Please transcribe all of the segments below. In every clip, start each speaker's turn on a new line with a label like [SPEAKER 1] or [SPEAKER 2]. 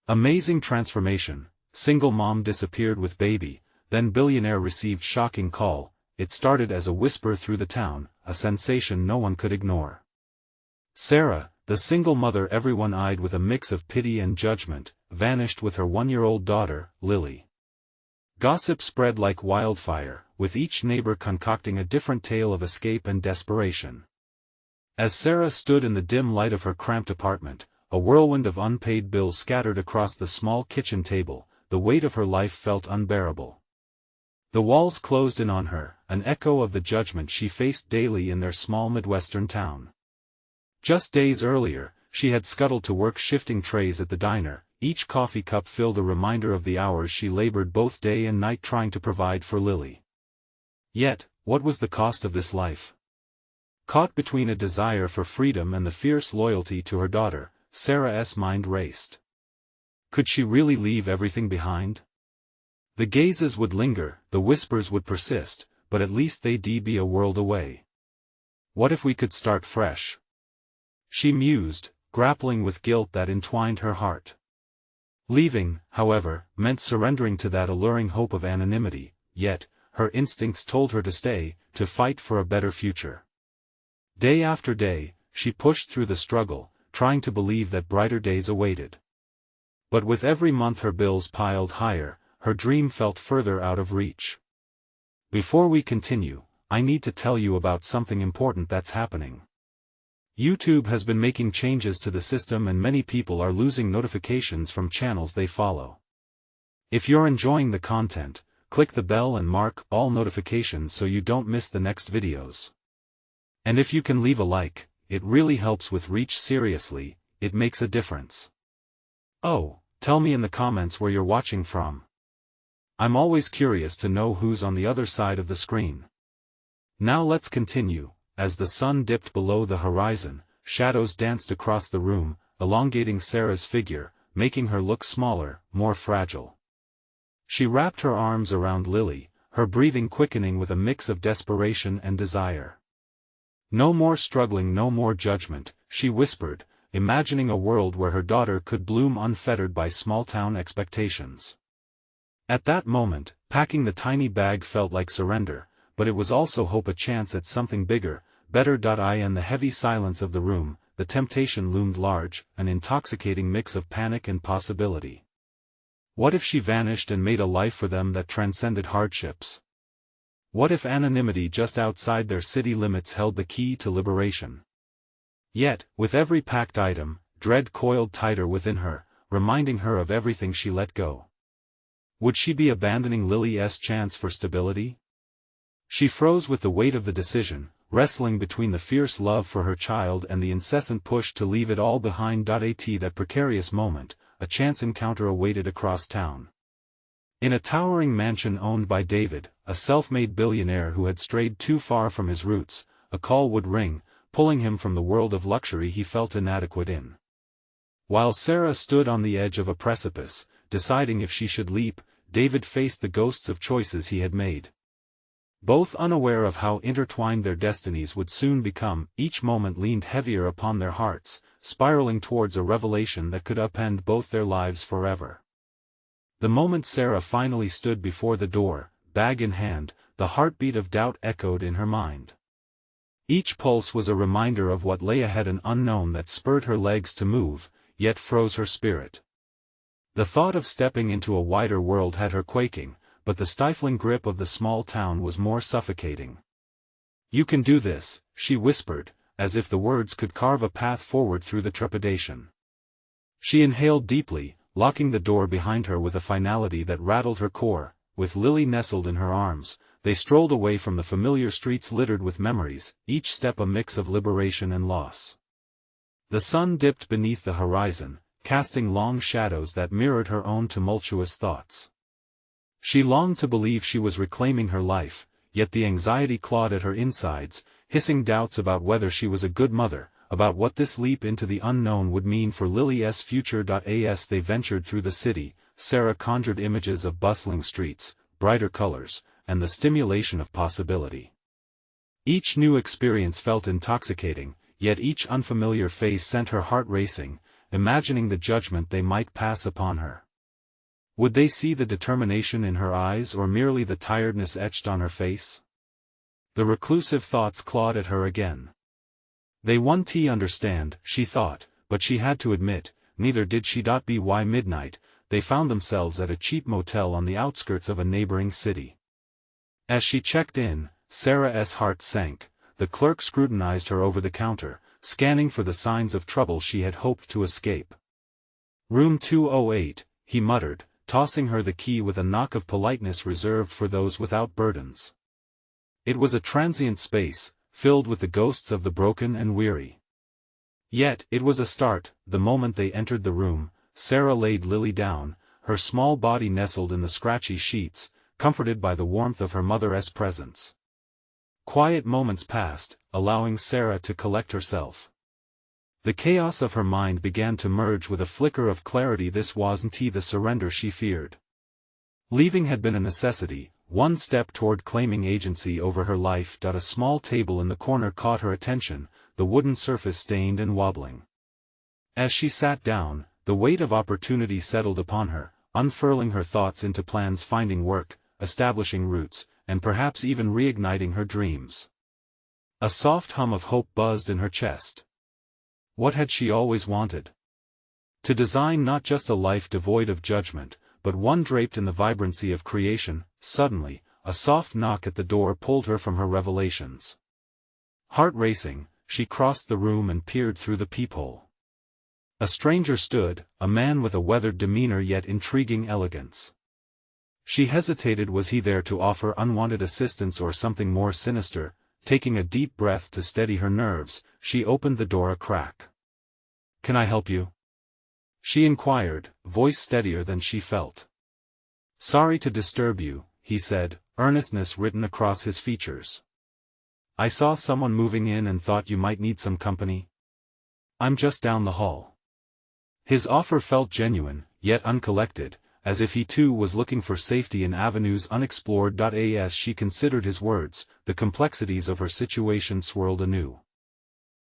[SPEAKER 1] Amazing transformation, single mom disappeared with baby, then billionaire received shocking call. It started as a whisper through the town, a sensation no one could ignore. Sarah, the single mother everyone eyed with a mix of pity and judgment, vanished with her 1-year-old daughter, Lily. Gossip spread like wildfire, with each neighbor concocting a different tale of escape and desperation. As Sarah stood in the dim light of her cramped apartment, a whirlwind of unpaid bills scattered across the small kitchen table. The weight of her life felt unbearable. The walls closed in on her, an echo of the judgment she faced daily in their small Midwestern town. Just days earlier, she had scuttled to work shifting trays at the diner, each coffee cup filled a reminder of the hours she labored both day and night trying to provide for Lily. Yet, what was the cost of this life? Caught between a desire for freedom and the fierce loyalty to her daughter, Sarah's mind raced. Could she really leave everything behind? The gazes would linger, the whispers would persist, but at least they'd be a world away. What if we could start fresh? She mused, grappling with guilt that entwined her heart. Leaving, however, meant surrendering to that alluring hope of anonymity, yet, her instincts told her to stay, to fight for a better future. Day after day, she pushed through the struggle, trying to believe that brighter days awaited. But with every month her bills piled higher, her dream felt further out of reach. Before we continue, I need to tell you about something important that's happening. YouTube has been making changes to the system and many people are losing notifications from channels they follow. If you're enjoying the content, click the bell and mark all notifications so you don't miss the next videos. And if you can leave a like, it really helps with reach. Seriously, it makes a difference. Oh, tell me in the comments where you're watching from. I'm always curious to know who's on the other side of the screen. Now let's continue. As the sun dipped below the horizon, shadows danced across the room, elongating Sarah's figure, making her look smaller, more fragile. She wrapped her arms around Lily, her breathing quickening with a mix of desperation and desire. No more struggling, no more judgment, she whispered, imagining a world where her daughter could bloom unfettered by small-town expectations. At that moment, packing the tiny bag felt like surrender, but it was also hope, a chance at something bigger, better. In the heavy silence of the room, the temptation loomed large, an intoxicating mix of panic and possibility. What if she vanished and made a life for them that transcended hardships? What if anonymity just outside their city limits held the key to liberation? Yet, with every packed item, dread coiled tighter within her, reminding her of everything she let go. Would she be abandoning Lily's chance for stability? She froze with the weight of the decision, wrestling between the fierce love for her child and the incessant push to leave it all behind. At that precarious moment, a chance encounter awaited across town. In a towering mansion owned by David, a self-made billionaire who had strayed too far from his roots, a call would ring, pulling him from the world of luxury he felt inadequate in. While Sarah stood on the edge of a precipice, deciding if she should leap, David faced the ghosts of choices he had made. Both unaware of how intertwined their destinies would soon become, each moment leaned heavier upon their hearts, spiraling towards a revelation that could upend both their lives forever. The moment Sarah finally stood before the door, bag in hand, the heartbeat of doubt echoed in her mind. Each pulse was a reminder of what lay ahead, an unknown that spurred her legs to move, yet froze her spirit. The thought of stepping into a wider world had her quaking, but the stifling grip of the small town was more suffocating. "You can do this," she whispered, as if the words could carve a path forward through the trepidation. She inhaled deeply, locking the door behind her with a finality that rattled her core. With Lily nestled in her arms, they strolled away from the familiar streets littered with memories, each step a mix of liberation and loss. The sun dipped beneath the horizon, casting long shadows that mirrored her own tumultuous thoughts. She longed to believe she was reclaiming her life, yet the anxiety clawed at her insides, hissing doubts about whether she was a good mother, about what this leap into the unknown would mean for Lily's future. As they ventured through the city, Sarah conjured images of bustling streets, brighter colors, and the stimulation of possibility. Each new experience felt intoxicating, yet each unfamiliar face sent her heart racing, imagining the judgment they might pass upon her. Would they see the determination in her eyes or merely the tiredness etched on her face? The reclusive thoughts clawed at her again. They won't understand, she thought, but she had to admit, neither did she. By midnight, they found themselves at a cheap motel on the outskirts of a neighboring city. As she checked in, Sarah's heart sank. The clerk scrutinized her over the counter, scanning for the signs of trouble she had hoped to escape. "Room 208, he muttered, tossing her the key with a knock of politeness reserved for those without burdens. It was a transient space, filled with the ghosts of the broken and weary. Yet it was a start. The moment they entered the room, Sarah laid Lily down, her small body nestled in the scratchy sheets, comforted by the warmth of her mother's presence. Quiet moments passed, allowing Sarah to collect herself. The chaos of her mind began to merge with a flicker of clarity. This wasn't the surrender she feared. Leaving had been a necessity, one step toward claiming agency over her life. A small table in the corner caught her attention, the wooden surface stained and wobbling. As she sat down, the weight of opportunity settled upon her, unfurling her thoughts into plans, finding work, establishing roots, and perhaps even reigniting her dreams. A soft hum of hope buzzed in her chest. What had she always wanted? To design not just a life devoid of judgment, but one draped in the vibrancy of creation. Suddenly, a soft knock at the door pulled her from her revelations. Heart racing, she crossed the room and peered through the peephole. A stranger stood, a man with a weathered demeanor yet intriguing elegance. She hesitated. Was he there to offer unwanted assistance or something more sinister? Taking a deep breath to steady her nerves, she opened the door a crack. "Can I help you?" she inquired, voice steadier than she felt. "Sorry to disturb you," he said, earnestness written across his features. "I saw someone moving in and thought you might need some company. I'm just down the hall." His offer felt genuine, yet uncollected, as if he too was looking for safety in avenues unexplored. As she considered his words, the complexities of her situation swirled anew.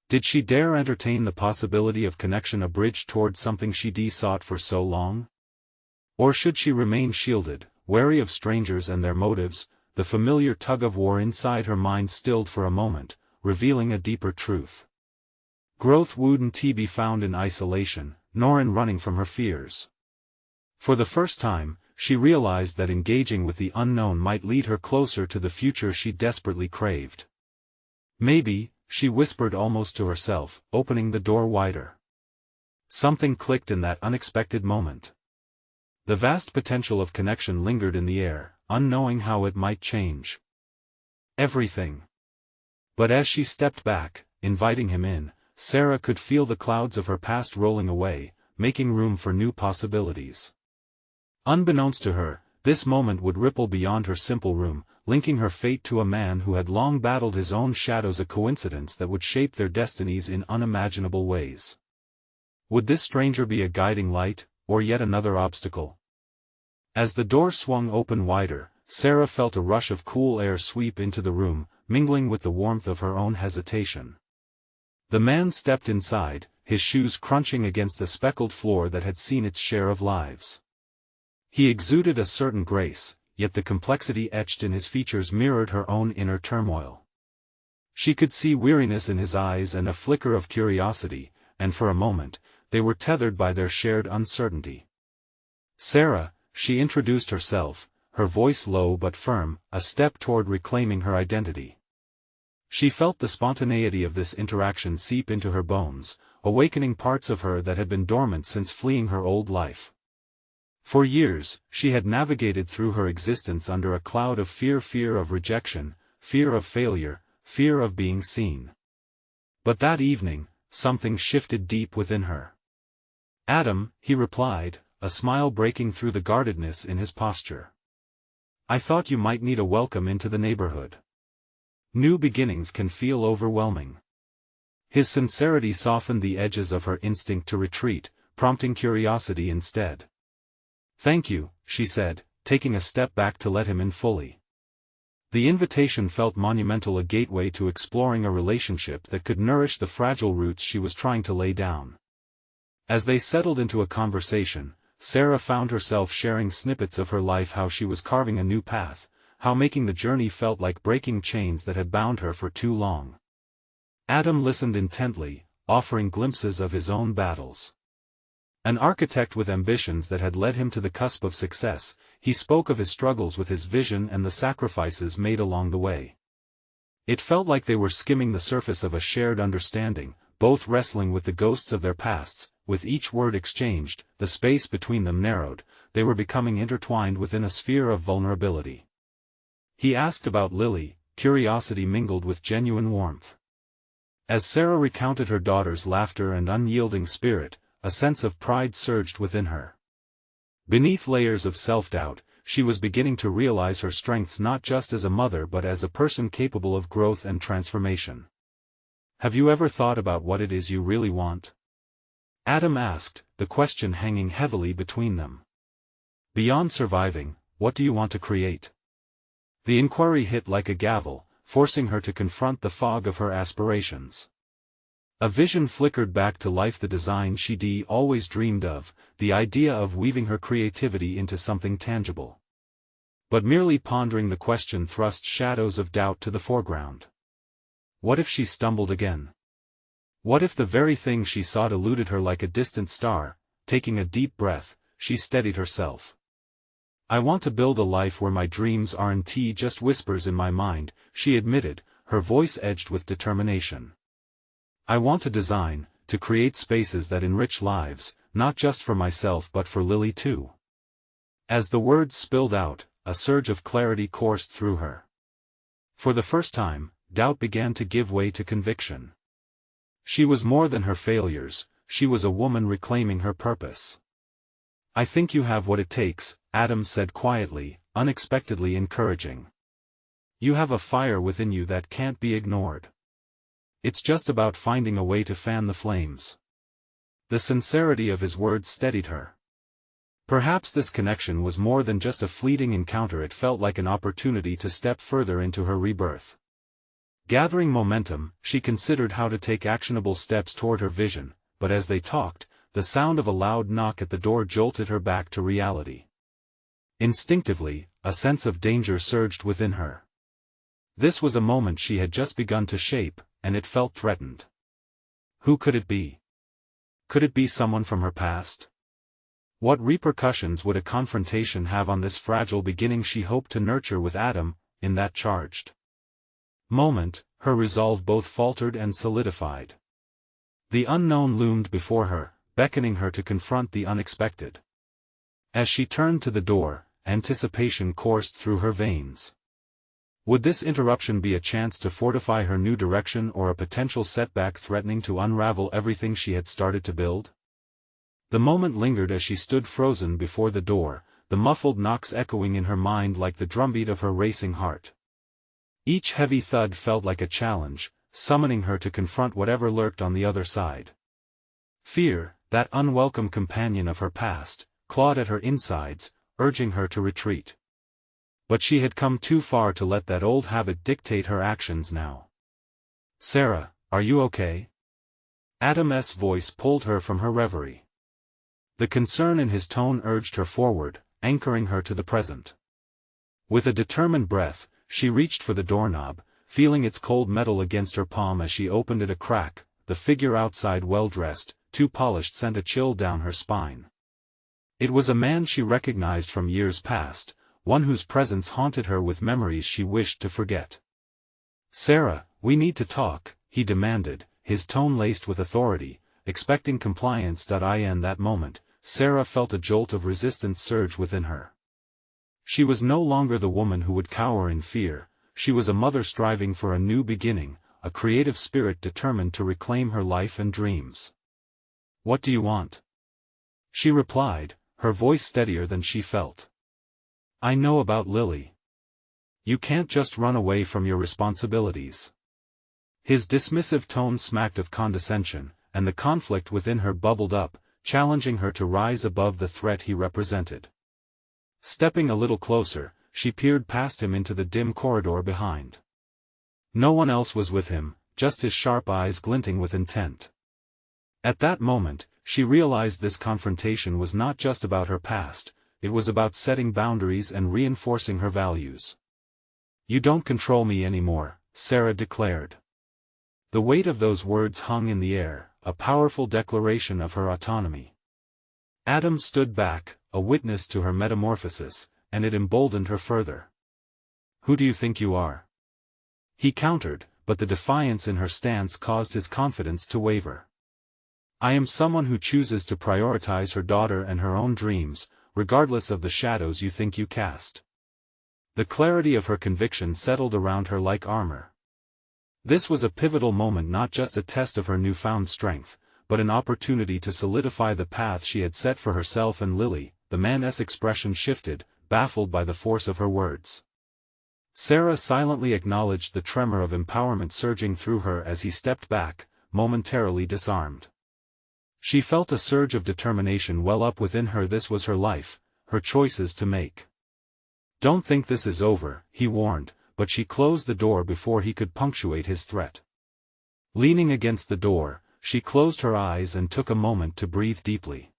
[SPEAKER 1] Did she dare entertain the possibility of connection, a bridge toward something she sought for so long? Or should she remain shielded, wary of strangers and their motives? The familiar tug-of-war inside her mind stilled for a moment, revealing a deeper truth. Growth wouldn't be found in isolation, nor in running from her fears. For the first time, she realized that engaging with the unknown might lead her closer to the future she desperately craved. "Maybe," she whispered almost to herself, opening the door wider. Something clicked in that unexpected moment. The vast potential of connection lingered in the air, unknowing how it might change everything. But as she stepped back, inviting him in, Sarah could feel the clouds of her past rolling away, making room for new possibilities. Unbeknownst to her, this moment would ripple beyond her simple room, linking her fate to a man who had long battled his own shadows, a coincidence that would shape their destinies in unimaginable ways. Would this stranger be a guiding light, or yet another obstacle? As the door swung open wider, Sarah felt a rush of cool air sweep into the room, mingling with the warmth of her own hesitation. The man stepped inside, his shoes crunching against a speckled floor that had seen its share of lives. He exuded a certain grace, yet the complexity etched in his features mirrored her own inner turmoil. She could see weariness in his eyes and a flicker of curiosity, and for a moment, they were tethered by their shared uncertainty. "Sarah," she introduced herself, her voice low but firm, a step toward reclaiming her identity. She felt the spontaneity of this interaction seep into her bones, awakening parts of her that had been dormant since fleeing her old life. For years, she had navigated through her existence under a cloud of fear of rejection, fear of failure, fear of being seen. But that evening, something shifted deep within her. "Adam," he replied, a smile breaking through the guardedness in his posture. "I thought you might need a welcome into the neighborhood. New beginnings can feel overwhelming." His sincerity softened the edges of her instinct to retreat, prompting curiosity instead. "Thank you," she said, taking a step back to let him in fully. The invitation felt monumental, a gateway to exploring a relationship that could nourish the fragile roots she was trying to lay down. As they settled into a conversation, Sarah found herself sharing snippets of her life, how she was carving a new path, how making the journey felt like breaking chains that had bound her for too long. Adam listened intently, offering glimpses of his own battles. An architect with ambitions that had led him to the cusp of success, he spoke of his struggles with his vision and the sacrifices made along the way. It felt like they were skimming the surface of a shared understanding, both wrestling with the ghosts of their pasts. With each word exchanged, the space between them narrowed, they were becoming intertwined within a sphere of vulnerability. He asked about Lily, curiosity mingled with genuine warmth. As Sarah recounted her daughter's laughter and unyielding spirit, a sense of pride surged within her. Beneath layers of self-doubt, she was beginning to realize her strengths not just as a mother but as a person capable of growth and transformation. Have you ever thought about what it is you really want? Adam asked, the question hanging heavily between them. Beyond surviving, what do you want to create? The inquiry hit like a gavel, forcing her to confront the fog of her aspirations. A vision flickered back to life, the design she'd always dreamed of, the idea of weaving her creativity into something tangible. But merely pondering the question thrust shadows of doubt to the foreground. What if she stumbled again? What if the very thing she sought eluded her like a distant star? Taking a deep breath, she steadied herself. I want to build a life where my dreams aren't just whispers in my mind, she admitted, her voice edged with determination. I want to design, to create spaces that enrich lives, not just for myself but for Lily too. As the words spilled out, a surge of clarity coursed through her. For the first time, doubt began to give way to conviction. She was more than her failures, she was a woman reclaiming her purpose. I think you have what it takes, Adam said quietly, unexpectedly encouraging. You have a fire within you that can't be ignored. It's just about finding a way to fan the flames. The sincerity of his words steadied her. Perhaps this connection was more than just a fleeting encounter, it felt like an opportunity to step further into her rebirth. Gathering momentum, she considered how to take actionable steps toward her vision, but as they talked, the sound of a loud knock at the door jolted her back to reality. Instinctively, a sense of danger surged within her. This was a moment she had just begun to shape, and it felt threatened. Who could it be? Could it be someone from her past? What repercussions would a confrontation have on this fragile beginning she hoped to nurture with Adam? In that charged moment, her resolve both faltered and solidified. The unknown loomed before her, beckoning her to confront the unexpected. As she turned to the door, anticipation coursed through her veins. Would this interruption be a chance to fortify her new direction or a potential setback threatening to unravel everything she had started to build? The moment lingered as she stood frozen before the door, the muffled knocks echoing in her mind like the drumbeat of her racing heart. Each heavy thud felt like a challenge, summoning her to confront whatever lurked on the other side. Fear, that unwelcome companion of her past, clawed at her insides, urging her to retreat. But she had come too far to let that old habit dictate her actions now. Sarah, are you okay? Adam's voice pulled her from her reverie. The concern in his tone urged her forward, anchoring her to the present. With a determined breath, she reached for the doorknob, feeling its cold metal against her palm as she opened it a crack. The figure outside, well-dressed, too polished, sent a chill down her spine. It was a man she recognized from years past, one whose presence haunted her with memories she wished to forget. Sarah, we need to talk, he demanded, his tone laced with authority, expecting compliance. In that moment, Sarah felt a jolt of resistance surge within her. She was no longer the woman who would cower in fear, she was a mother striving for a new beginning, a creative spirit determined to reclaim her life and dreams. What do you want? She replied, her voice steadier than she felt. I know about Lily. You can't just run away from your responsibilities. His dismissive tone smacked of condescension, and the conflict within her bubbled up, challenging her to rise above the threat he represented. Stepping a little closer, she peered past him into the dim corridor behind. No one else was with him, just his sharp eyes glinting with intent. At that moment, she realized this confrontation was not just about her past, it was about setting boundaries and reinforcing her values. "You don't control me anymore," Sarah declared. The weight of those words hung in the air, a powerful declaration of her autonomy. Adam stood back, a witness to her metamorphosis, and it emboldened her further. "Who do you think you are?" he countered, but the defiance in her stance caused his confidence to waver. "I am someone who chooses to prioritize her daughter and her own dreams, regardless of the shadows you think you cast." The clarity of her conviction settled around her like armor. This was a pivotal moment, not just a test of her newfound strength, but an opportunity to solidify the path she had set for herself and Lily. The man's expression shifted, baffled by the force of her words. Sarah silently acknowledged the tremor of empowerment surging through her as he stepped back, momentarily disarmed. She felt a surge of determination well up within her. This was her life, her choices to make. "Don't think this is over," he warned, but she closed the door before he could punctuate his threat. Leaning against the door, she closed her eyes and took a moment to breathe deeply.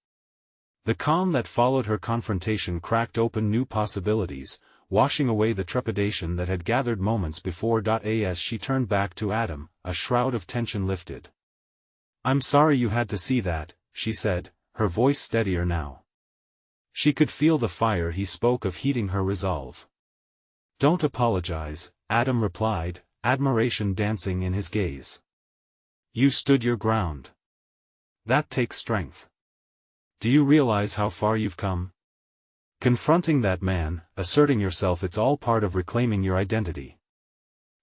[SPEAKER 1] The calm that followed her confrontation cracked open new possibilities, washing away the trepidation that had gathered moments before. As she turned back to Adam, a shroud of tension lifted. "I'm sorry you had to see that," she said, her voice steadier now. She could feel the fire he spoke of heating her resolve. "Don't apologize," Adam replied, admiration dancing in his gaze. "You stood your ground. That takes strength. Do you realize how far you've come? Confronting that man, asserting yourself, it's all part of reclaiming your identity."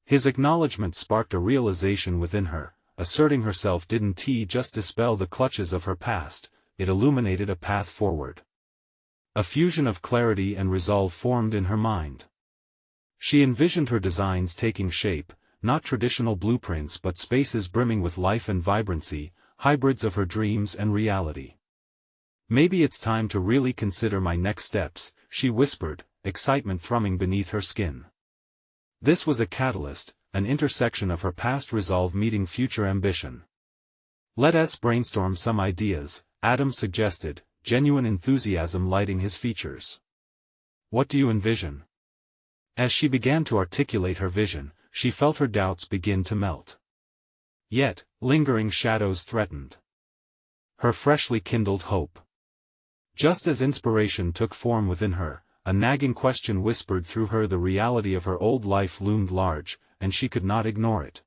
[SPEAKER 1] His acknowledgement sparked a realization within her. Asserting herself didn't just dispel the clutches of her past, it illuminated a path forward. A fusion of clarity and resolve formed in her mind. She envisioned her designs taking shape, not traditional blueprints but spaces brimming with life and vibrancy, hybrids of her dreams and reality. "Maybe it's time to really consider my next steps," she whispered, excitement thrumming beneath her skin. This was a catalyst, an intersection of her past resolve meeting future ambition. "Let us brainstorm some ideas," Adam suggested, genuine enthusiasm lighting his features. "What do you envision?" As she began to articulate her vision, she felt her doubts begin to melt. Yet, lingering shadows threatened her freshly kindled hope. Just as inspiration took form within her, a nagging question whispered through her. The reality of her old life loomed large, and she could not ignore it.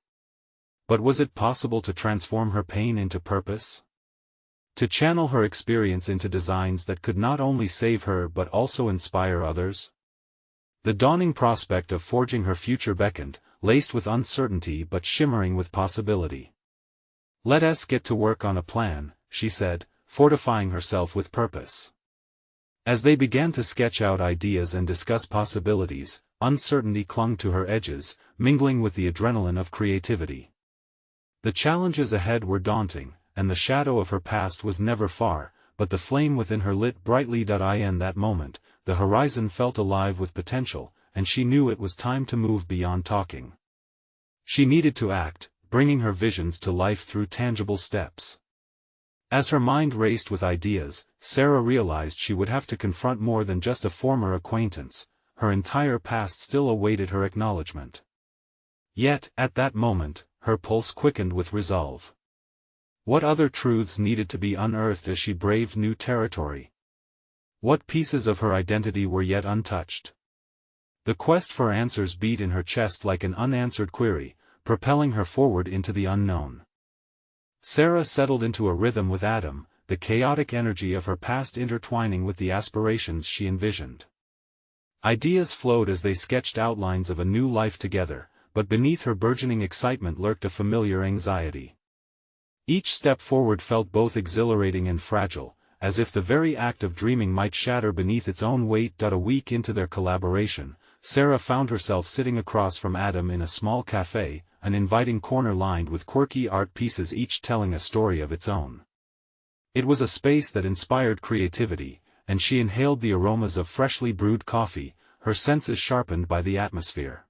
[SPEAKER 1] But was it possible to transform her pain into purpose? To channel her experience into designs that could not only save her but also inspire others? The dawning prospect of forging her future beckoned, laced with uncertainty but shimmering with possibility. "Let us get to work on a plan," she said, fortifying herself with purpose. As they began to sketch out ideas and discuss possibilities, uncertainty clung to her edges, mingling with the adrenaline of creativity. The challenges ahead were daunting, and the shadow of her past was never far, but the flame within her lit brightly. In that moment, the horizon felt alive with potential, and she knew it was time to move beyond talking. She needed to act, bringing her visions to life through tangible steps. As her mind raced with ideas, Sarah realized she would have to confront more than just a former acquaintance. Her entire past still awaited her acknowledgement. Yet, at that moment, her pulse quickened with resolve. What other truths needed to be unearthed as she braved new territory? What pieces of her identity were yet untouched? The quest for answers beat in her chest like an unanswered query, propelling her forward into the unknown. Sarah settled into a rhythm with Adam, the chaotic energy of her past intertwining with the aspirations she envisioned. Ideas flowed as they sketched outlines of a new life together, but beneath her burgeoning excitement lurked a familiar anxiety. Each step forward felt both exhilarating and fragile, as if the very act of dreaming might shatter beneath its own weight. A week into their collaboration, Sarah found herself sitting across from Adam in a small cafe, an inviting corner lined with quirky art pieces each telling a story of its own. It was a space that inspired creativity, and she inhaled the aromas of freshly brewed coffee, her senses sharpened by the atmosphere.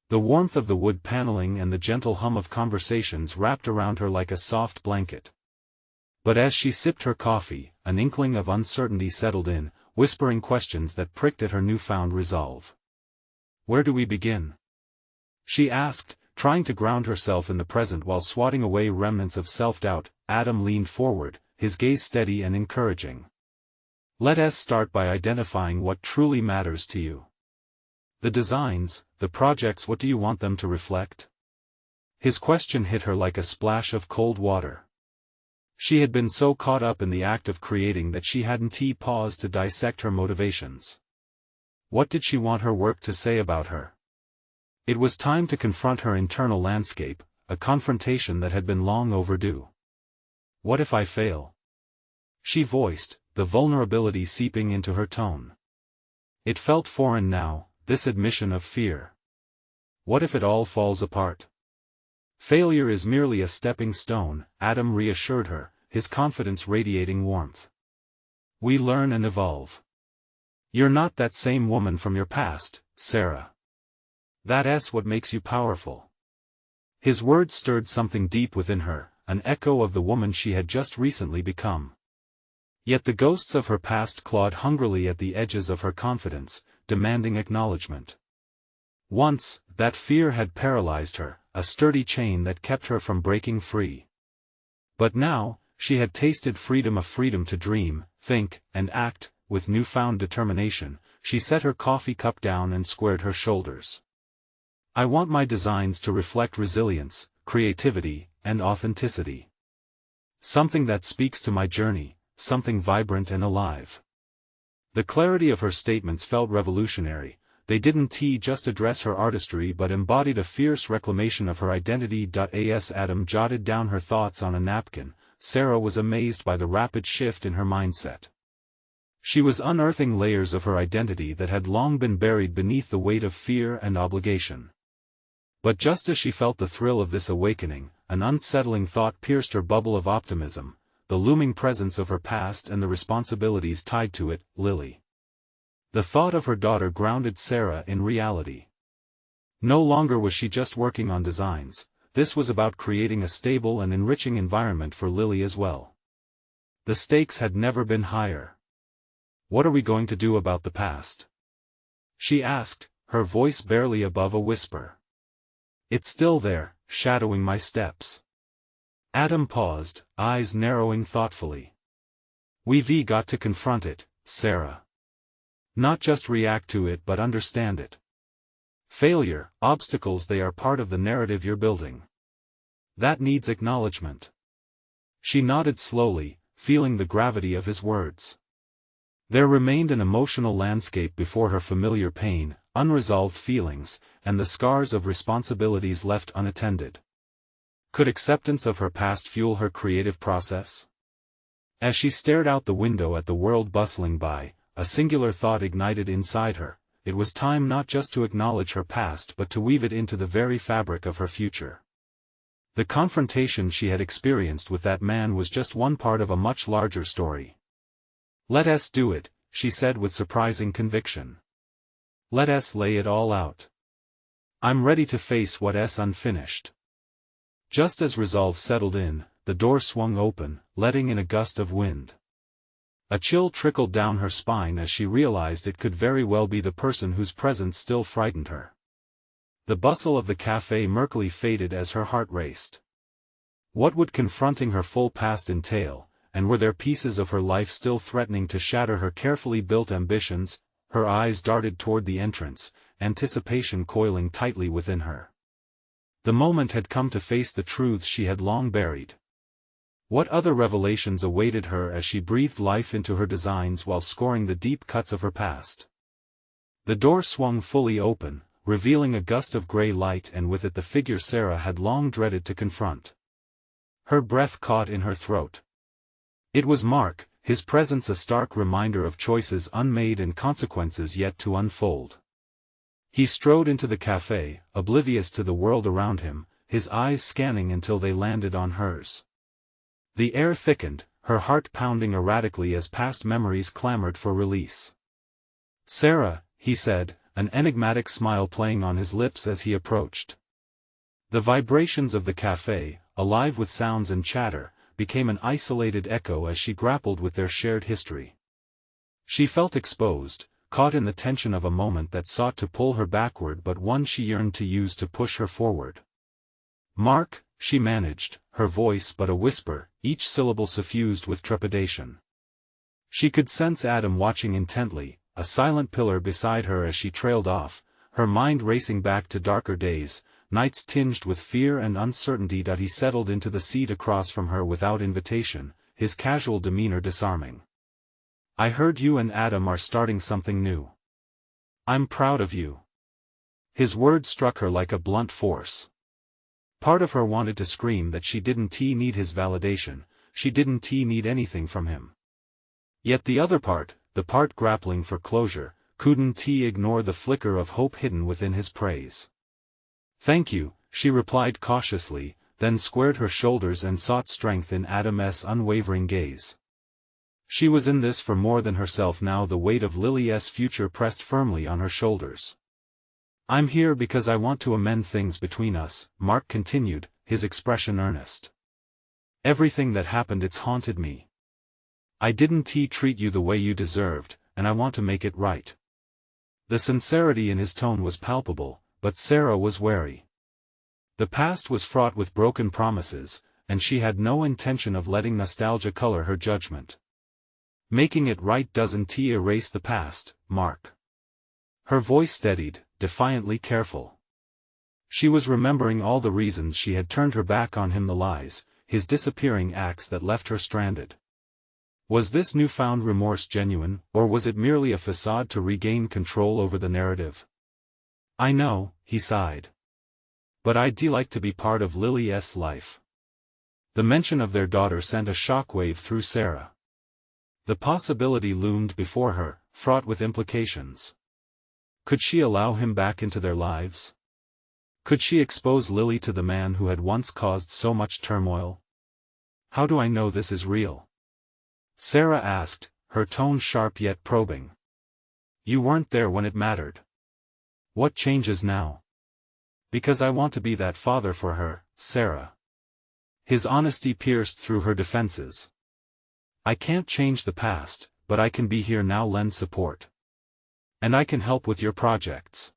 [SPEAKER 1] The warmth of the wood paneling and the gentle hum of conversations wrapped around her like a soft blanket. But as she sipped her coffee, an inkling of uncertainty settled in, whispering questions that pricked at her newfound resolve. "Where do we begin?" she asked, trying to ground herself in the present while swatting away remnants of self-doubt. Adam leaned forward, his gaze steady and encouraging. "Let us start by identifying what truly matters to you. The designs, the projects, what do you want them to reflect?" His question hit her like a splash of cold water. She had been so caught up in the act of creating that she hadn't paused to dissect her motivations. What did she want her work to say about her? It was time to confront her internal landscape, a confrontation that had been long overdue. "What if I fail?" she voiced, the vulnerability seeping into her tone. It felt foreign now, this admission of fear. "What if it all falls apart?" "Failure is merely a stepping stone," Adam reassured her, his confidence radiating warmth. "We learn and evolve. You're not that same woman from your past, Sarah. That's what makes you powerful." His words stirred something deep within her, an echo of the woman she had just recently become. Yet the ghosts of her past clawed hungrily at the edges of her confidence, demanding acknowledgement. Once, that fear had paralyzed her, a sturdy chain that kept her from breaking free. But now, she had tasted freedom, a freedom to dream, think, and act. With newfound determination, she set her coffee cup down and squared her shoulders. "I want my designs to reflect resilience, creativity, and authenticity. Something that speaks to my journey, something vibrant and alive." The clarity of her statements felt revolutionary. They didn't just address her artistry but embodied a fierce reclamation of her identity. As Adam jotted down her thoughts on a napkin, Sarah was amazed by the rapid shift in her mindset. She was unearthing layers of her identity that had long been buried beneath the weight of fear and obligation. But just as she felt the thrill of this awakening, an unsettling thought pierced her bubble of optimism, the looming presence of her past and the responsibilities tied to it. Lily. The thought of her daughter grounded Sarah in reality. No longer was she just working on designs, this was about creating a stable and enriching environment for Lily as well. The stakes had never been higher. "What are we going to do about the past?" she asked, her voice barely above a whisper. "It's still there, shadowing my steps." Adam paused, eyes narrowing thoughtfully. "We've got to confront it, Sarah. Not just react to it but understand it. Failure, obstacles, they are part of the narrative you're building. That needs acknowledgement." She nodded slowly, feeling the gravity of his words. There remained an emotional landscape before her: familiar pain, unresolved feelings, and the scars of responsibilities left unattended. Could acceptance of her past fuel her creative process? As she stared out the window at the world bustling by, a singular thought ignited inside her: it was time not just to acknowledge her past but to weave it into the very fabric of her future. The confrontation she had experienced with that man was just one part of a much larger story. "Let us do it," she said with surprising conviction. "Let us lay it all out. I'm ready to face what's unfinished." Just as resolve settled in, the door swung open, letting in a gust of wind. A chill trickled down her spine as she realized it could very well be the person whose presence still frightened her. The bustle of the cafe murkily faded as her heart raced. What would confronting her full past entail, and were there pieces of her life still threatening to shatter her carefully built ambitions? Her eyes darted toward the entrance, anticipation coiling tightly within her. The moment had come to face the truths she had long buried. What other revelations awaited her as she breathed life into her designs while scoring the deep cuts of her past? The door swung fully open, revealing a gust of gray light, and with it the figure Sarah had long dreaded to confront. Her breath caught in her throat. It was Mark, his presence a stark reminder of choices unmade and consequences yet to unfold. He strode into the cafe, oblivious to the world around him, his eyes scanning until they landed on hers. The air thickened, her heart pounding erratically as past memories clamored for release. "Sarah," he said, an enigmatic smile playing on his lips as he approached. The vibrations of the cafe, alive with sounds and chatter, became an isolated echo as she grappled with their shared history. She felt exposed, caught in the tension of a moment that sought to pull her backward but one she yearned to use to push her forward. "Mark," she managed, her voice but a whisper, each syllable suffused with trepidation. She could sense Adam watching intently, a silent pillar beside her as she trailed off, her mind racing back to darker days, nights tinged with fear and uncertainty. He settled into the seat across from her without invitation, his casual demeanor disarming. "I heard you and Adam are starting something new. I'm proud of you." His words struck her like a blunt force. Part of her wanted to scream that she didn't need his validation, she didn't need anything from him. Yet the other part, the part grappling for closure, couldn't ignore the flicker of hope hidden within his praise. "Thank you," she replied cautiously, then squared her shoulders and sought strength in Adam's unwavering gaze. She was in this for more than herself now. The weight of Lily's future pressed firmly on her shoulders. "I'm here because I want to amend things between us," Mark continued, his expression earnest. "Everything that happened, it's haunted me. I didn't treat you the way you deserved, and I want to make it right." The sincerity in his tone was palpable, but Sarah was wary. The past was fraught with broken promises, and she had no intention of letting nostalgia color her judgment. "Making it right doesn't erase the past, Mark." Her voice steadied, defiantly careful. She was remembering all the reasons she had turned her back on him, the lies, his disappearing acts that left her stranded. Was this newfound remorse genuine, or was it merely a facade to regain control over the narrative? "I know," he sighed. "But I'd like to be part of Lily's life." The mention of their daughter sent a shockwave through Sarah. The possibility loomed before her, fraught with implications. Could she allow him back into their lives? Could she expose Lily to the man who had once caused so much turmoil? "How do I know this is real?" Sarah asked, her tone sharp yet probing. "You weren't there when it mattered. What changes now?" "Because I want to be that father for her, Sarah." His honesty pierced through her defenses. "I can't change the past, but I can be here now, lend support. And I can help with your projects.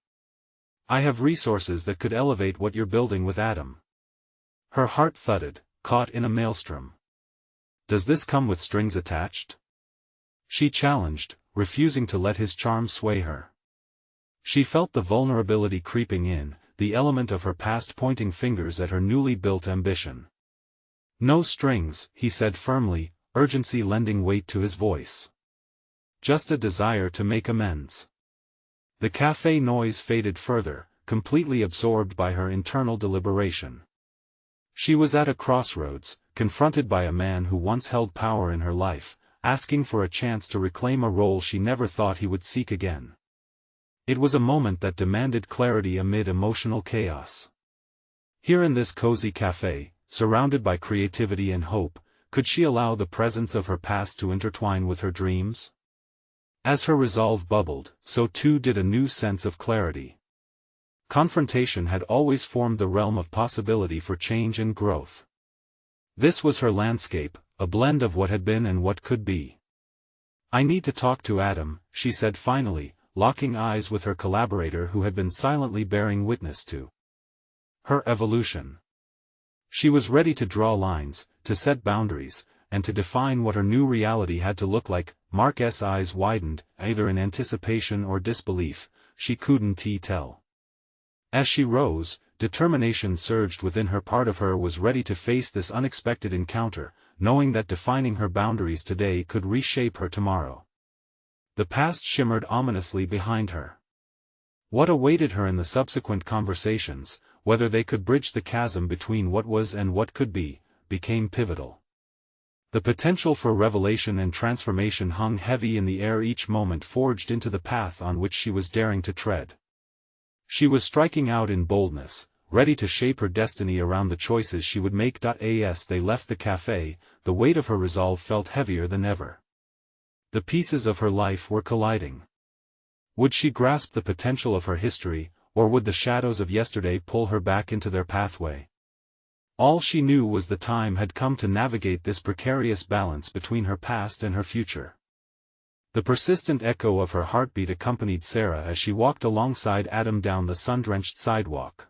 [SPEAKER 1] I have resources that could elevate what you're building with Adam." Her heart thudded, caught in a maelstrom. "Does this come with strings attached?" she challenged, refusing to let his charm sway her. She felt the vulnerability creeping in, the element of her past pointing fingers at her newly built ambition. "No strings," he said firmly, urgency lending weight to his voice. "Just a desire to make amends." The cafe noise faded further, completely absorbed by her internal deliberation. She was at a crossroads, confronted by a man who once held power in her life, asking for a chance to reclaim a role she never thought he would seek again. It was a moment that demanded clarity amid emotional chaos. Here in this cozy cafe, surrounded by creativity and hope, could she allow the presence of her past to intertwine with her dreams? As her resolve bubbled, so too did a new sense of clarity. Confrontation had always formed the realm of possibility for change and growth. This was her landscape, a blend of what had been and what could be. "I need to talk to Adam," she said finally, locking eyes with her collaborator who had been silently bearing witness to her evolution. She was ready to draw lines, to set boundaries, and to define what her new reality had to look like. Mark's eyes widened, either in anticipation or disbelief, she couldn't tell. As she rose, determination surged within her. Part of her was ready to face this unexpected encounter, knowing that defining her boundaries today could reshape her tomorrow. The past shimmered ominously behind her. What awaited her in the subsequent conversations, whether they could bridge the chasm between what was and what could be, became pivotal. The potential for revelation and transformation hung heavy in the air. Each moment forged into the path on which she was daring to tread. She was striking out in boldness, ready to shape her destiny around the choices she would make. As they left the cafe, the weight of her resolve felt heavier than ever. The pieces of her life were colliding. Would she grasp the potential of her history, or would the shadows of yesterday pull her back into their pathway? All she knew was the time had come to navigate this precarious balance between her past and her future. The persistent echo of her heartbeat accompanied Sarah as she walked alongside Adam down the sun-drenched sidewalk.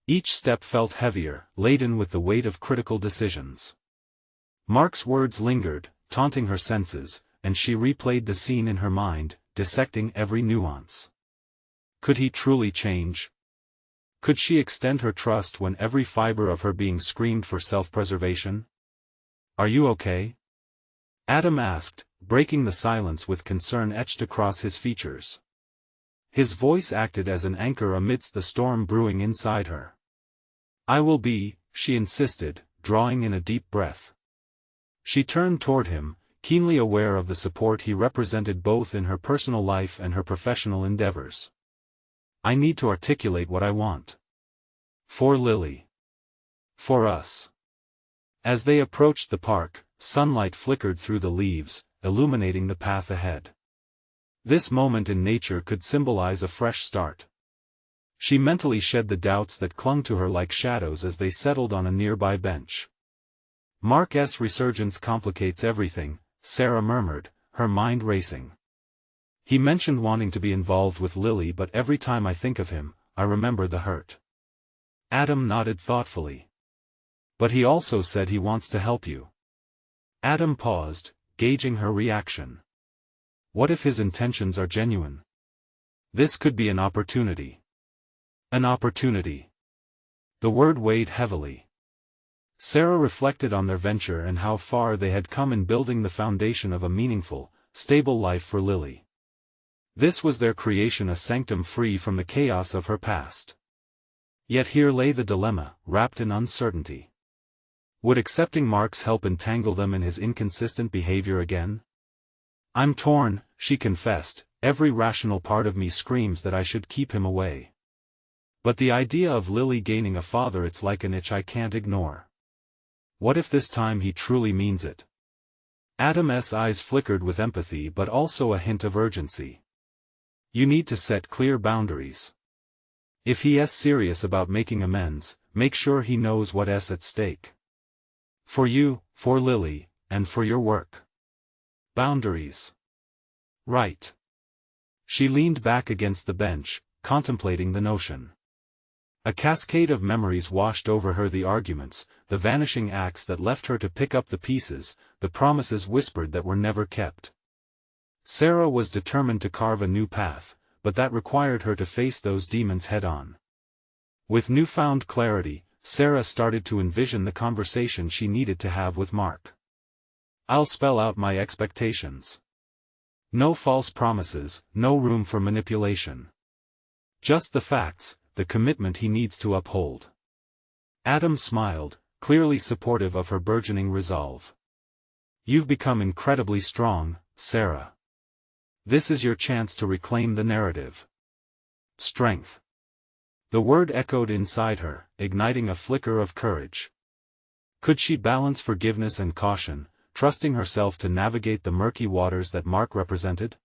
[SPEAKER 1] Each step felt heavier, laden with the weight of critical decisions. Mark's words lingered, taunting her senses, and she replayed the scene in her mind, dissecting every nuance. Could he truly change? Could she extend her trust when every fiber of her being screamed for self-preservation? "Are you okay?" Adam asked, breaking the silence with concern etched across his features. His voice acted as an anchor amidst the storm brewing inside her. "I will be," she insisted, drawing in a deep breath. She turned toward him, keenly aware of the support he represented both in her personal life and her professional endeavors. "I need to articulate what I want. For Lily. For us." As they approached the park, sunlight flickered through the leaves, illuminating the path ahead. This moment in nature could symbolize a fresh start. She mentally shed the doubts that clung to her like shadows as they settled on a nearby bench. "Mark's resurgence complicates everything," Sarah murmured, her mind racing. "He mentioned wanting to be involved with Lily, but every time I think of him, I remember the hurt." Adam nodded thoughtfully. "But he also said he wants to help you." Adam paused, gauging her reaction. What if his intentions are genuine? This could be an opportunity. An opportunity. The word weighed heavily. Sarah reflected on their venture and how far they had come in building the foundation of a meaningful, stable life for Lily. This was their creation, a sanctum free from the chaos of her past. Yet here lay the dilemma, wrapped in uncertainty. Would accepting Mark's help entangle them in his inconsistent behavior again? "I'm torn," she confessed, "every rational part of me screams that I should keep him away. But the idea of Lily gaining a father, it's like an itch I can't ignore. What if this time he truly means it?" Adam's eyes flickered with empathy but also a hint of urgency. "You need to set clear boundaries. If he is serious about making amends, make sure he knows what's at stake. For you, for Lily, and for your work. Boundaries. Right." She leaned back against the bench, contemplating the notion. A cascade of memories washed over her: the arguments, the vanishing acts that left her to pick up the pieces, the promises whispered that were never kept. Sarah was determined to carve a new path, but that required her to face those demons head-on. With newfound clarity, Sarah started to envision the conversation she needed to have with Mark. "I'll spell out my expectations. No false promises, no room for manipulation. Just the facts, the commitment he needs to uphold." Adam smiled, clearly supportive of her burgeoning resolve. "You've become incredibly strong, Sarah. This is your chance to reclaim the narrative." Strength. The word echoed inside her, igniting a flicker of courage. Could she balance forgiveness and caution, trusting herself to navigate the murky waters that Mark represented?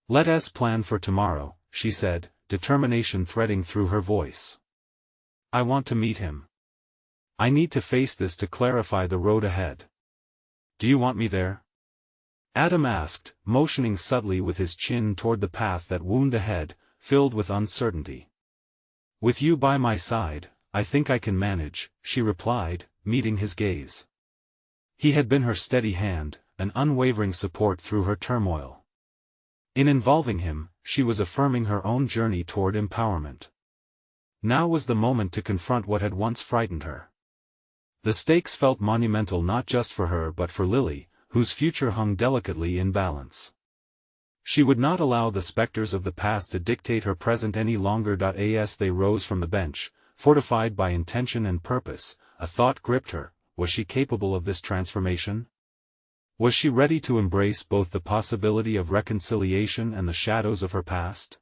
[SPEAKER 1] "Let us plan for tomorrow," she said, determination threading through her voice. "I want to meet him. I need to face this to clarify the road ahead." "Do you want me there?" Adam asked, motioning subtly with his chin toward the path that wound ahead, filled with uncertainty. "With you by my side, I think I can manage," she replied, meeting his gaze. He had been her steady hand, an unwavering support through her turmoil. In involving him, she was affirming her own journey toward empowerment. Now was the moment to confront what had once frightened her. The stakes felt monumental, not just for her but for Lily, whose future hung delicately in balance. She would not allow the specters of the past to dictate her present any longer. As they rose from the bench, fortified by intention and purpose, a thought gripped her: was she capable of this transformation? Was she ready to embrace both the possibility of reconciliation and the shadows of her past?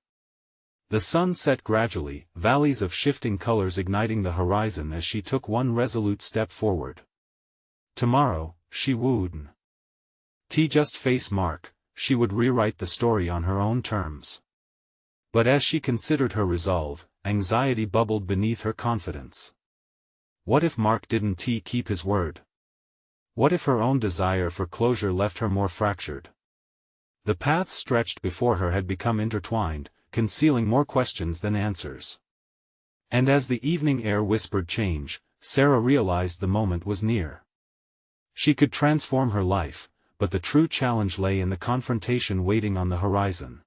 [SPEAKER 1] The sun set gradually, valleys of shifting colors igniting the horizon as she took one resolute step forward. Tomorrow, she would just face Mark. She would rewrite the story on her own terms. But as she considered her resolve, anxiety bubbled beneath her confidence. What if Mark didn't keep his word? What if her own desire for closure left her more fractured? The paths stretched before her had become intertwined, concealing more questions than answers. And as the evening air whispered change, Sarah realized the moment was near. She could transform her life, but the true challenge lay in the confrontation waiting on the horizon.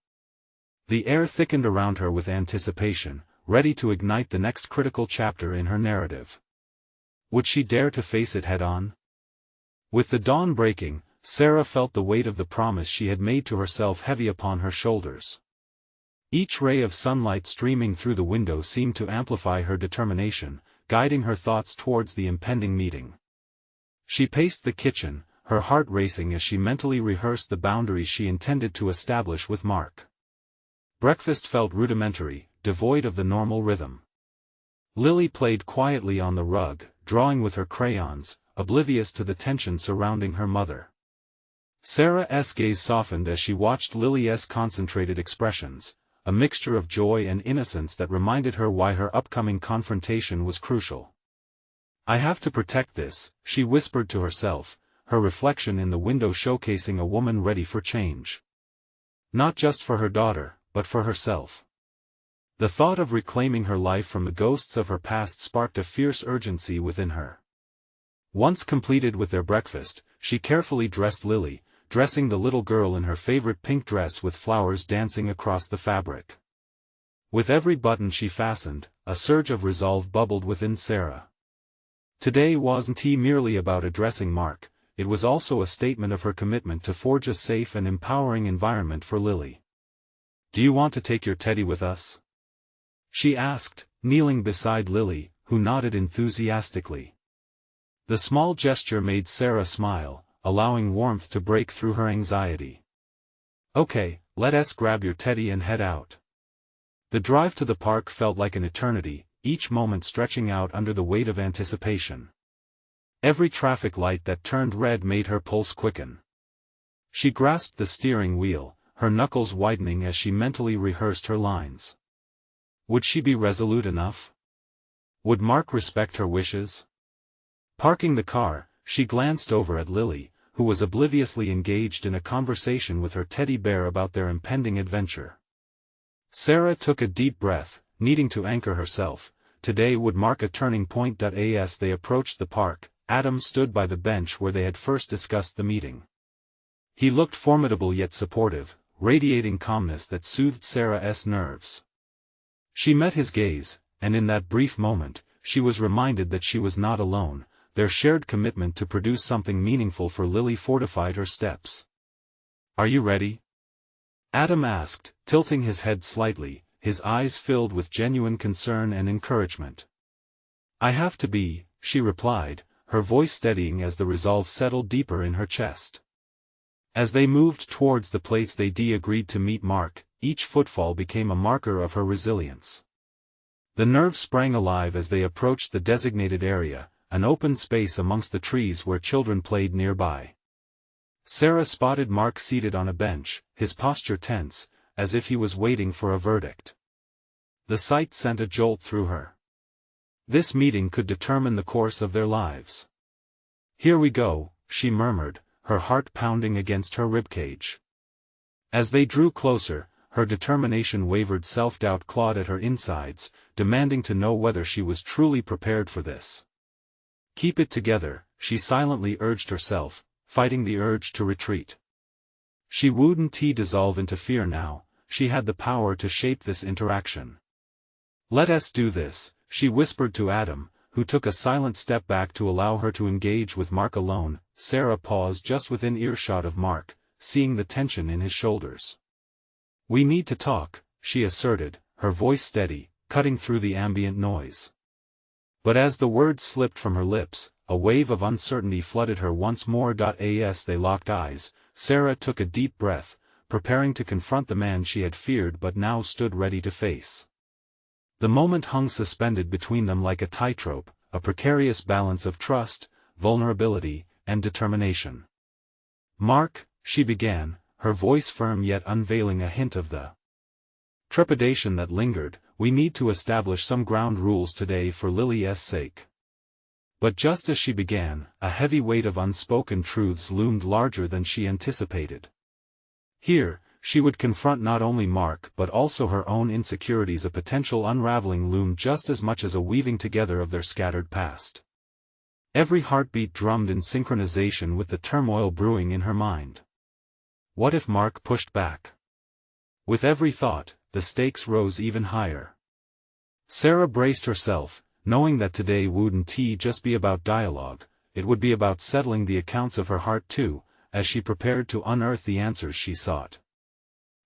[SPEAKER 1] The air thickened around her with anticipation, ready to ignite the next critical chapter in her narrative. Would she dare to face it head-on? With the dawn breaking, Sarah felt the weight of the promise she had made to herself heavy upon her shoulders. Each ray of sunlight streaming through the window seemed to amplify her determination, guiding her thoughts towards the impending meeting. She paced the kitchen, her heart racing as she mentally rehearsed the boundaries she intended to establish with Mark. Breakfast felt rudimentary, devoid of the normal rhythm. Lily played quietly on the rug, drawing with her crayons, oblivious to the tension surrounding her mother. Sarah's gaze softened as she watched Lily's concentrated expressions, a mixture of joy and innocence that reminded her why her upcoming confrontation was crucial. "I have to protect this," she whispered to herself, her reflection in the window showcasing a woman ready for change. Not just for her daughter, but for herself. The thought of reclaiming her life from the ghosts of her past sparked a fierce urgency within her. Once completed with their breakfast, she carefully dressed Lily, dressing the little girl in her favorite pink dress with flowers dancing across the fabric. With every button she fastened, a surge of resolve bubbled within Sarah. Today wasn't merely about addressing Mark, it was also a statement of her commitment to forge a safe and empowering environment for Lily. "Do you want to take your teddy with us?" she asked, kneeling beside Lily, who nodded enthusiastically. The small gesture made Sarah smile, allowing warmth to break through her anxiety. "Okay, let us grab your teddy and head out." The drive to the park felt like an eternity, each moment stretching out under the weight of anticipation. Every traffic light that turned red made her pulse quicken. She grasped the steering wheel, her knuckles widening as she mentally rehearsed her lines. Would she be resolute enough? Would Mark respect her wishes? Parking the car, she glanced over at Lily, who was obliviously engaged in a conversation with her teddy bear about their impending adventure. Sarah took a deep breath, needing to anchor herself. Today would mark a turning point. As they approached the park, Adam stood by the bench where they had first discussed the meeting. He looked formidable yet supportive, radiating calmness that soothed Sarah's nerves. She met his gaze, and in that brief moment, she was reminded that she was not alone. Their shared commitment to produce something meaningful for Lily fortified her steps. "Are you ready?" Adam asked, tilting his head slightly, his eyes filled with genuine concern and encouragement. "I have to be," she replied, her voice steadying as the resolve settled deeper in her chest. As they moved towards the place they agreed to meet Mark, each footfall became a marker of her resilience. The nerves sprang alive as they approached the designated area, an open space amongst the trees where children played nearby. Sarah spotted Mark seated on a bench, his posture tense, as if he was waiting for a verdict. The sight sent a jolt through her. This meeting could determine the course of their lives. "Here we go," she murmured, her heart pounding against her ribcage. As they drew closer, her determination wavered. Self-doubt clawed at her insides, demanding to know whether she was truly prepared for this. "Keep it together," she silently urged herself, fighting the urge to retreat. She wouldn't dissolve into fear now, she had the power to shape this interaction. "Let us do this," she whispered to Adam, who took a silent step back to allow her to engage with Mark alone. Sarah paused just within earshot of Mark, seeing the tension in his shoulders. "We need to talk," she asserted, her voice steady, cutting through the ambient noise. But as the words slipped from her lips, a wave of uncertainty flooded her once more. As they locked eyes, Sarah took a deep breath, preparing to confront the man she had feared but now stood ready to face. The moment hung suspended between them like a tightrope, a precarious balance of trust, vulnerability, and determination. "Mark," she began, her voice firm yet unveiling a hint of the trepidation that lingered, "we need to establish some ground rules today for Lily's sake. But just as she began, a heavy weight of unspoken truths loomed larger than she anticipated. Here, she would confront not only Mark but also her own insecurities. A potential unraveling loomed just as much as a weaving together of their scattered past. Every heartbeat drummed in synchronization with the turmoil brewing in her mind. What if Mark pushed back? With every thought, the stakes rose even higher. Sarah braced herself, knowing that today wouldn't just be about dialogue, it would be about settling the accounts of her heart too, as she prepared to unearth the answers she sought.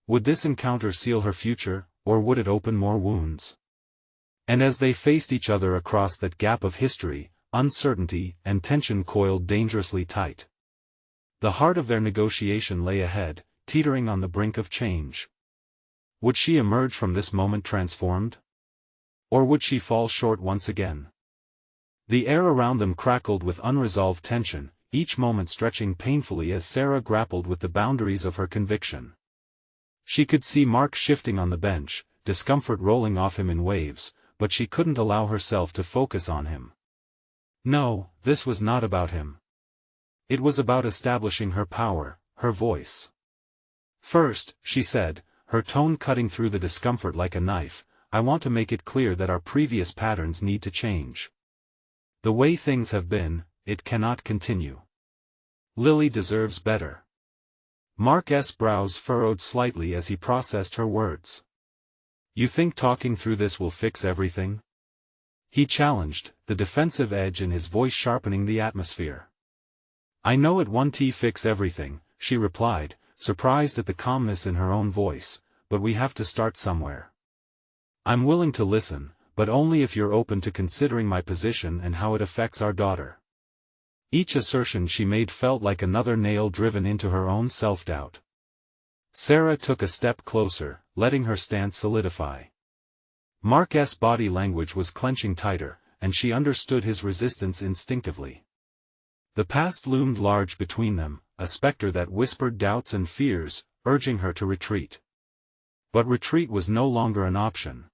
[SPEAKER 1] Would this encounter seal her future, or would it open more wounds? And as they faced each other across that gap of history, uncertainty and tension coiled dangerously tight. The heart of their negotiation lay ahead, teetering on the brink of change. Would she emerge from this moment transformed? Or would she fall short once again? The air around them crackled with unresolved tension, each moment stretching painfully as Sarah grappled with the boundaries of her conviction. She could see Mark shifting on the bench, discomfort rolling off him in waves, but she couldn't allow herself to focus on him. No, this was not about him. It was about establishing her power, her voice. First, she said, her tone cutting through the discomfort like a knife, I want to make it clear that our previous patterns need to change. The way things have been, it cannot continue. Lily deserves better. Mark's brows furrowed slightly as he processed her words. You think talking through this will fix everything? He challenged, the defensive edge in his voice sharpening the atmosphere. I know it won't fix everything, she replied, surprised at the calmness in her own voice, but we have to start somewhere. I'm willing to listen, but only if you're open to considering my position and how it affects our daughter. Each assertion she made felt like another nail driven into her own self-doubt. Sarah took a step closer, letting her stance solidify. Mark's body language was clenching tighter, and she understood his resistance instinctively. The past loomed large between them, a specter that whispered doubts and fears, urging her to retreat. But retreat was no longer an option.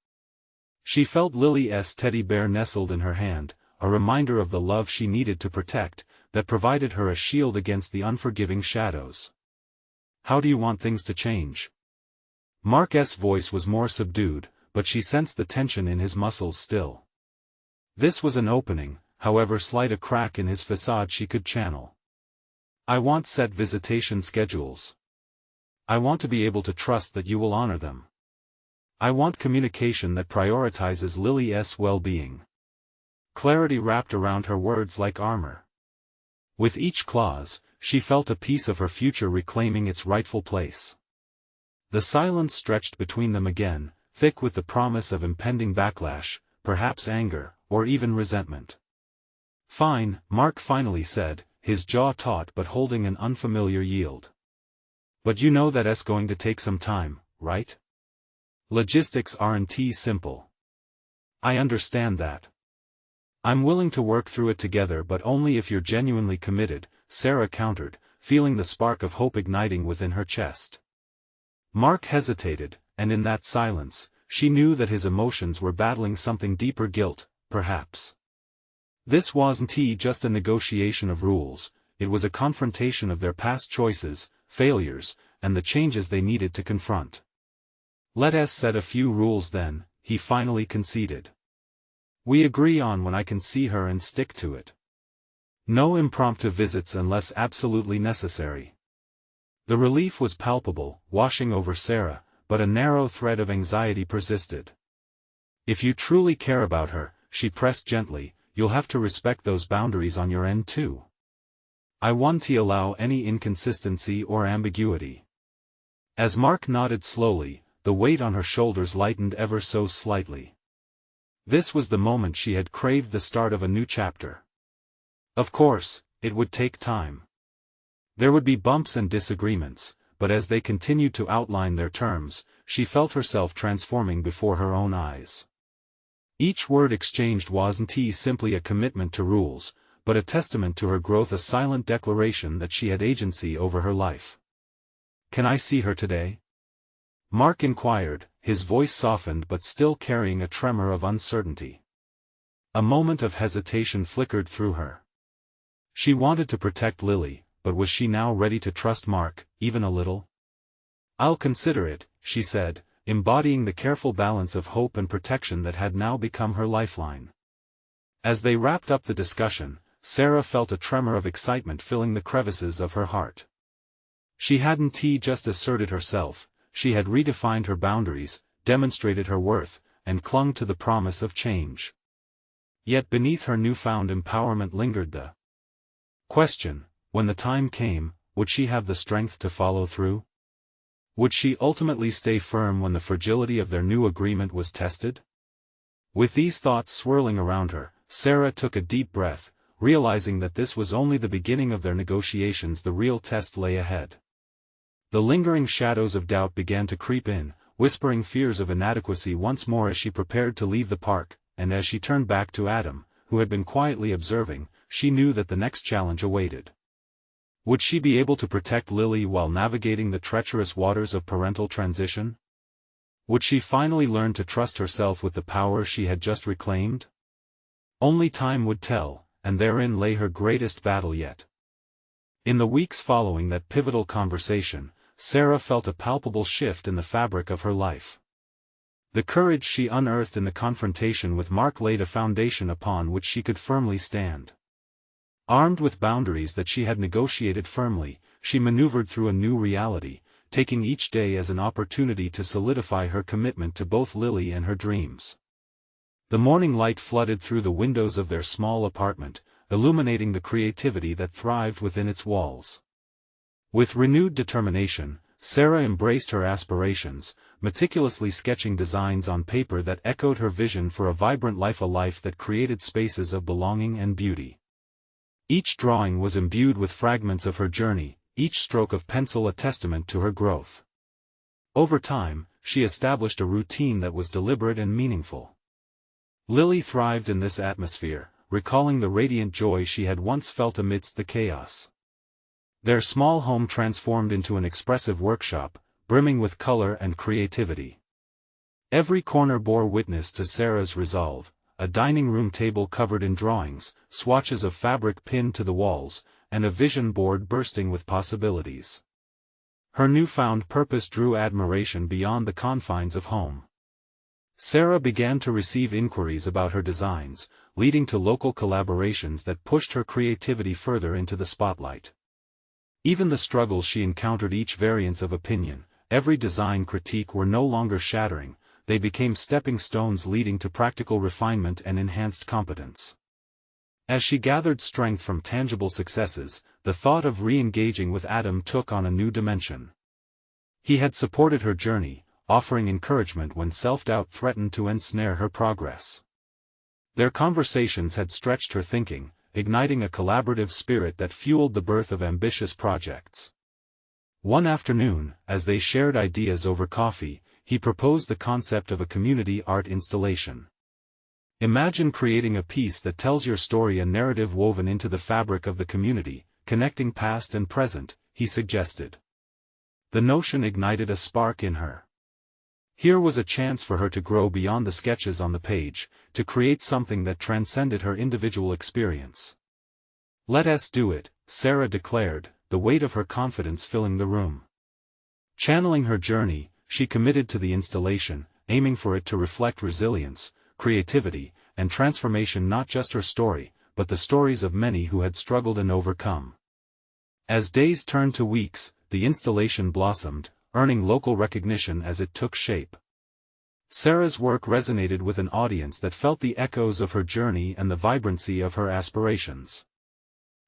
[SPEAKER 1] She felt Lily's teddy bear nestled in her hand, a reminder of the love she needed to protect, that provided her a shield against the unforgiving shadows. How do you want things to change? Mark's voice was more subdued, but she sensed the tension in his muscles still. This was an opening, however slight a crack in his facade she could channel. I want set visitation schedules. I want to be able to trust that you will honor them. I want communication that prioritizes Lily's well-being. Clarity wrapped around her words like armor. With each clause, she felt a piece of her future reclaiming its rightful place. The silence stretched between them again, thick with the promise of impending backlash, perhaps anger, or even resentment. Fine, Mark finally said, his jaw taut but holding an unfamiliar yield. But you know that's going to take some time, right? Logistics aren't simple. I understand that. I'm willing to work through it together, but only if you're genuinely committed, Sarah countered, feeling the spark of hope igniting within her chest. Mark hesitated, and in that silence, she knew that his emotions were battling something deeper, guilt, perhaps. This wasn't just a negotiation of rules, it was a confrontation of their past choices, failures, and the changes they needed to confront. Let us set a few rules then, he finally conceded. We agree on when I can see her and stick to it. No impromptu visits unless absolutely necessary. The relief was palpable, washing over Sarah, but a narrow thread of anxiety persisted. If you truly care about her, she pressed gently, you'll have to respect those boundaries on your end too. I won't allow any inconsistency or ambiguity. As Mark nodded slowly, the weight on her shoulders lightened ever so slightly. This was the moment she had craved, the start of a new chapter. Of course, it would take time. There would be bumps and disagreements, but as they continued to outline their terms, she felt herself transforming before her own eyes. Each word exchanged wasn't simply a commitment to rules, but a testament to her growth, a silent declaration that she had agency over her life. Can I see her today? Mark inquired, his voice softened but still carrying a tremor of uncertainty. A moment of hesitation flickered through her. She wanted to protect Lily, but was she now ready to trust Mark, even a little? "I'll consider it," she said, embodying the careful balance of hope and protection that had now become her lifeline. As they wrapped up the discussion, Sarah felt a tremor of excitement filling the crevices of her heart. She hadn't just asserted herself, she had redefined her boundaries, demonstrated her worth, and clung to the promise of change. Yet beneath her newfound empowerment lingered the question: when the time came, would she have the strength to follow through? Would she ultimately stay firm when the fragility of their new agreement was tested? With these thoughts swirling around her, Sarah took a deep breath, realizing that this was only the beginning of their negotiations. The real test lay ahead. The lingering shadows of doubt began to creep in, whispering fears of inadequacy once more as she prepared to leave the park, and as she turned back to Adam, who had been quietly observing, she knew that the next challenge awaited. Would she be able to protect Lily while navigating the treacherous waters of parental transition? Would she finally learn to trust herself with the power she had just reclaimed? Only time would tell, and therein lay her greatest battle yet. In the weeks following that pivotal conversation, Sarah felt a palpable shift in the fabric of her life. The courage she unearthed in the confrontation with Mark laid a foundation upon which she could firmly stand. Armed with boundaries that she had negotiated firmly, she maneuvered through a new reality, taking each day as an opportunity to solidify her commitment to both Lily and her dreams. The morning light flooded through the windows of their small apartment, illuminating the creativity that thrived within its walls. With renewed determination, Sarah embraced her aspirations, meticulously sketching designs on paper that echoed her vision for a vibrant life, a life that created spaces of belonging and beauty. Each drawing was imbued with fragments of her journey, each stroke of pencil a testament to her growth. Over time, she established a routine that was deliberate and meaningful. Lily thrived in this atmosphere, recalling the radiant joy she had once felt amidst the chaos. Their small home transformed into an expressive workshop, brimming with color and creativity. Every corner bore witness to Sarah's resolve. A dining room table covered in drawings, swatches of fabric pinned to the walls, and a vision board bursting with possibilities. Her newfound purpose drew admiration beyond the confines of home. Sarah began to receive inquiries about her designs, leading to local collaborations that pushed her creativity further into the spotlight. Even the struggles she encountered, each variance of opinion, every design critique, were no longer shattering. They became stepping stones leading to practical refinement and enhanced competence. As she gathered strength from tangible successes, the thought of re-engaging with Adam took on a new dimension. He had supported her journey, offering encouragement when self-doubt threatened to ensnare her progress. Their conversations had stretched her thinking, igniting a collaborative spirit that fueled the birth of ambitious projects. One afternoon, as they shared ideas over coffee, he proposed the concept of a community art installation. Imagine creating a piece that tells your story, a narrative woven into the fabric of the community, connecting past and present, he suggested. The notion ignited a spark in her. Here was a chance for her to grow beyond the sketches on the page, to create something that transcended her individual experience. "Let us do it," Sarah declared, the weight of her confidence filling the room. Channeling her journey, she committed to the installation, aiming for it to reflect resilience, creativity, and transformation, not just her story, but the stories of many who had struggled and overcome. As days turned to weeks, the installation blossomed, earning local recognition as it took shape. Sarah's work resonated with an audience that felt the echoes of her journey and the vibrancy of her aspirations.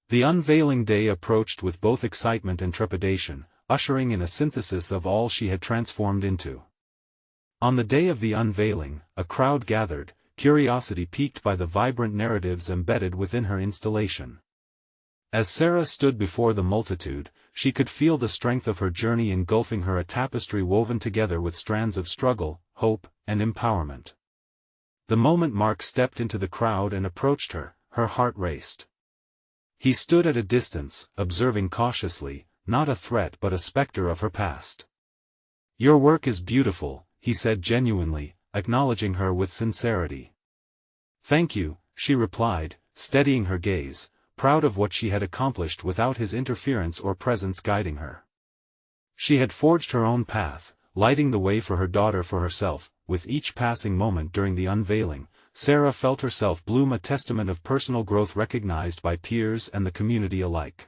[SPEAKER 1] The unveiling day approached with both excitement and trepidation, ushering in a synthesis of all she had transformed into. On the day of the unveiling, a crowd gathered, curiosity piqued by the vibrant narratives embedded within her installation. As Sarah stood before the multitude, she could feel the strength of her journey engulfing her, a tapestry woven together with strands of struggle, hope, and empowerment. The moment Mark stepped into the crowd and approached her, her heart raced. He stood at a distance, observing cautiously, not a threat but a specter of her past. "Your work is beautiful," he said genuinely, acknowledging her with sincerity. "Thank you," she replied, steadying her gaze, proud of what she had accomplished without his interference or presence guiding her. She had forged her own path, lighting the way for her daughter, for herself. With each passing moment during the unveiling, Sarah felt herself bloom, a testament of personal growth recognized by peers and the community alike.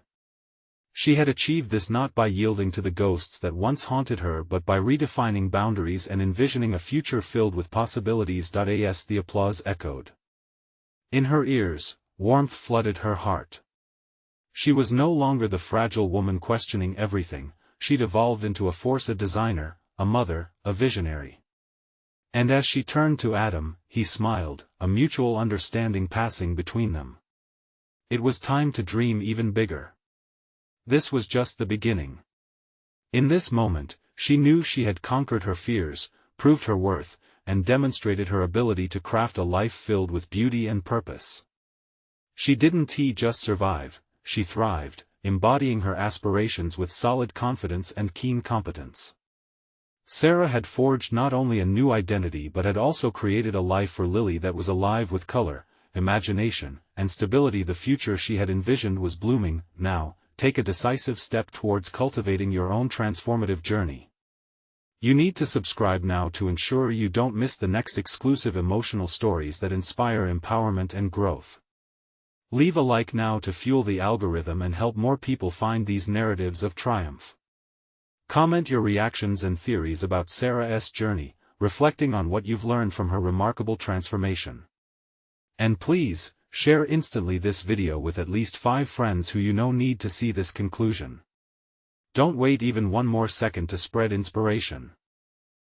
[SPEAKER 1] She had achieved this not by yielding to the ghosts that once haunted her, but by redefining boundaries and envisioning a future filled with possibilities. As the applause echoed in her ears, warmth flooded her heart. She was no longer the fragile woman questioning everything. She'd evolved into a force, a designer, a mother, a visionary. And as she turned to Adam, he smiled, a mutual understanding passing between them. It was time to dream even bigger. This was just the beginning. In this moment, she knew she had conquered her fears, proved her worth, and demonstrated her ability to craft a life filled with beauty and purpose. She didn't just survive, she thrived, embodying her aspirations with solid confidence and keen competence. Sarah had forged not only a new identity but had also created a life for Lily that was alive with color, imagination, and stability. The future she had envisioned was blooming. Now, take a decisive step towards cultivating your own transformative journey. You need to subscribe now to ensure you don't miss the next exclusive emotional stories that inspire empowerment and growth. Leave a like now to fuel the algorithm and help more people find these narratives of triumph. Comment your reactions and theories about Sarah's journey, reflecting on what you've learned from her remarkable transformation. And please, share instantly this video with at least 5 friends who you know need to see this conclusion. Don't wait even one more second to spread inspiration.